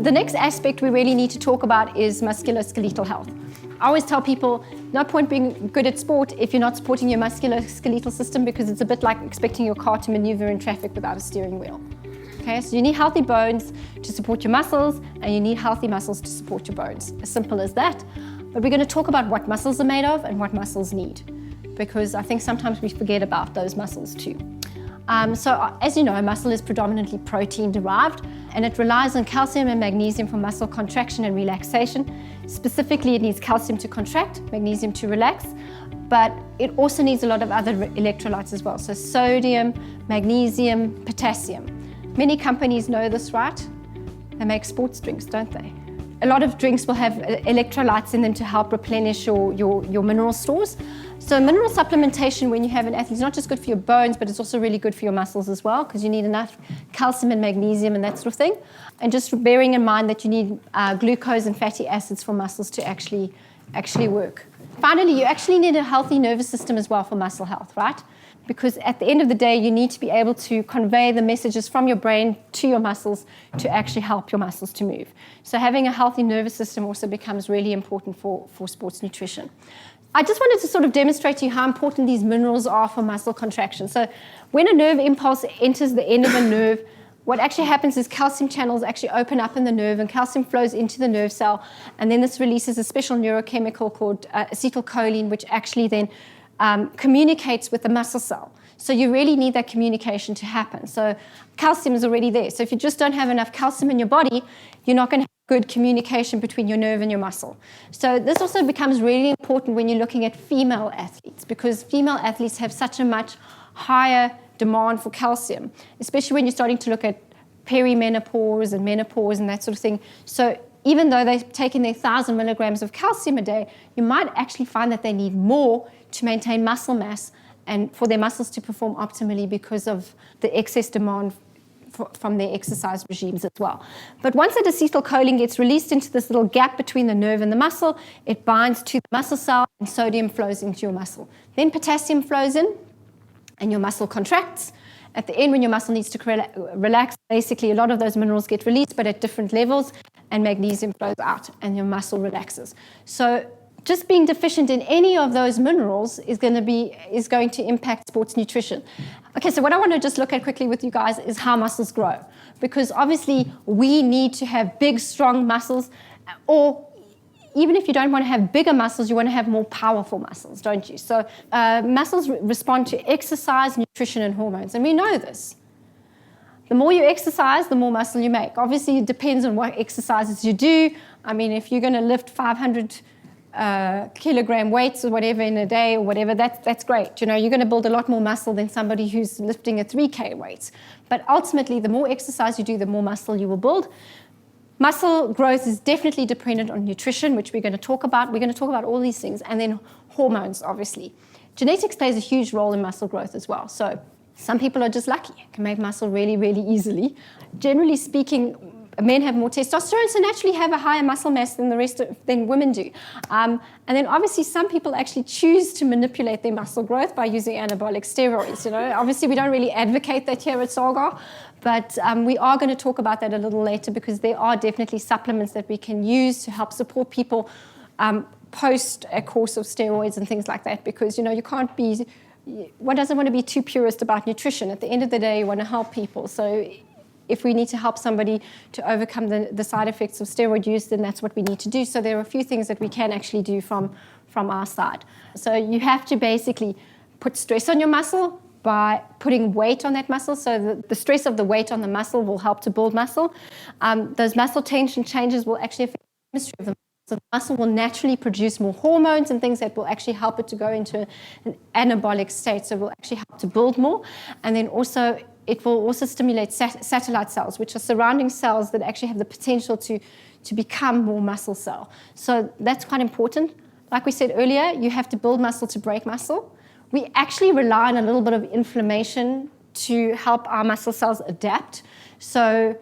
The next aspect we really need to talk about is musculoskeletal health. I always tell people, no point being good at sport if you're not supporting your musculoskeletal system, because it's a bit like expecting your car to maneuver in traffic without a steering wheel. Okay, so you need healthy bones to support your muscles, and you need healthy muscles to support your bones. As simple as that. But we're going to talk about what muscles are made of and what muscles need, because I think sometimes we forget about those muscles too. So as you know, muscle is predominantly protein derived, and it relies on calcium and magnesium for muscle contraction and relaxation. Specifically, it needs calcium to contract, magnesium to relax, but it also needs a lot of other electrolytes as well. So sodium, magnesium, potassium. Many companies know this, right? They make sports drinks, don't they? A lot of drinks will have electrolytes in them to help replenish your mineral stores. So mineral supplementation when you have an athlete is not just good for your bones, but it's also really good for your muscles as well, because you need enough calcium and magnesium and that sort of thing. And just bearing in mind that you need glucose and fatty acids for muscles to actually work. Finally, you actually need a healthy nervous system as well for muscle health, right? Because at the end of the day, you need to be able to convey the messages from your brain to your muscles to actually help your muscles to move. So having a healthy nervous system also becomes really important for sports nutrition. I just wanted to sort of demonstrate to you how important these minerals are for muscle contraction. So when a nerve impulse enters the end of a nerve, what actually happens is calcium channels actually open up in the nerve, and calcium flows into the nerve cell, and then this releases a special neurochemical called acetylcholine, which actually then communicates with the muscle cell. So you really need that communication to happen. So calcium is already there. So if you just don't have enough calcium in your body, you're not going to have good communication between your nerve and your muscle. So this also becomes really important when you're looking at female athletes, because female athletes have such a much higher demand for calcium, especially when you're starting to look at perimenopause and menopause and that sort of thing. So even though they're taking their 1,000 milligrams of calcium a day, you might actually find that they need more to maintain muscle mass and for their muscles to perform optimally because of the excess demand from their exercise regimes as well. But once that acetylcholine gets released into this little gap between the nerve and the muscle, it binds to the muscle cell and sodium flows into your muscle. Then potassium flows in and your muscle contracts. At the end, when your muscle needs to relax, basically a lot of those minerals get released, but at different levels, and magnesium flows out and your muscle relaxes. So just being deficient in any of those minerals is going to impact sports nutrition. Okay, so what I want to just look at quickly with you guys is how muscles grow, because obviously we need to have big, strong muscles, or even if you don't want to have bigger muscles, you want to have more powerful muscles, don't you? So muscles respond to exercise, nutrition, and hormones, and we know this. The more you exercise, the more muscle you make. Obviously, it depends on what exercises you do. I mean, if you're going to lift 500 kilogram weights or whatever in a day or whatever, that's great. You know, you're going to build a lot more muscle than somebody who's lifting a 3K weights. But ultimately, the more exercise you do, the more muscle you will build. Muscle growth is definitely dependent on nutrition, which we're going to talk about. We're going to talk about all these things. And then hormones, obviously. Genetics plays a huge role in muscle growth as well. So some people are just lucky, can make muscle really, really easily. Generally speaking, men have more testosterone, so naturally have a higher muscle mass than women do. And then obviously some people actually choose to manipulate their muscle growth by using anabolic steroids. You know, obviously we don't really advocate that here at Solgar, but we are going to talk about that a little later, because there are definitely supplements that we can use to help support people post a course of steroids and things like that, because you know you can't be. One doesn't want to be too purist about nutrition. At the end of the day, you want to help people. So if we need to help somebody to overcome the side effects of steroid use, then that's what we need to do. So there are a few things that we can actually do from our side. So you have to basically put stress on your muscle by putting weight on that muscle. So the stress of the weight on the muscle will help to build muscle. Those muscle tension changes will actually affect the chemistry of the muscle. So the muscle will naturally produce more hormones and things that will actually help it to go into an anabolic state. So it will actually help to build more. And then also, it will also stimulate satellite cells, which are surrounding cells that actually have the potential to become more muscle cell. So that's quite important. Like we said earlier, you have to build muscle to break muscle. We actually rely on a little bit of inflammation to help our muscle cells adapt. So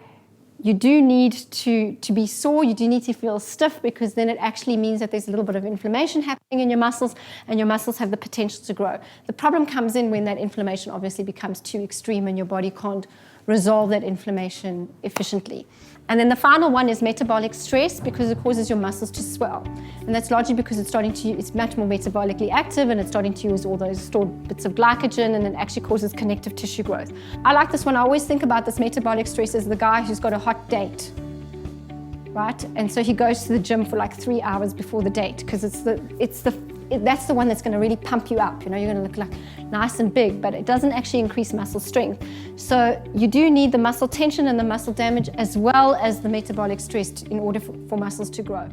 you do need to be sore, you do need to feel stiff, because then it actually means that there's a little bit of inflammation happening in your muscles, and your muscles have the potential to grow. The problem comes in when that inflammation obviously becomes too extreme and your body can't resolve that inflammation efficiently. And then the final one is metabolic stress, because it causes your muscles to swell. And that's largely because it's much more metabolically active, and it's starting to use all those stored bits of glycogen, and it actually causes connective tissue growth. I like this one. I always think about this metabolic stress as the guy who's got a hot date, right? And so he goes to the gym for like 3 hours before the date, because that's the one that's going to really pump you up. You're going to look like nice and big, but it doesn't actually increase muscle strength. So you do need the muscle tension and the muscle damage, as well as the metabolic stress in order for muscles to grow.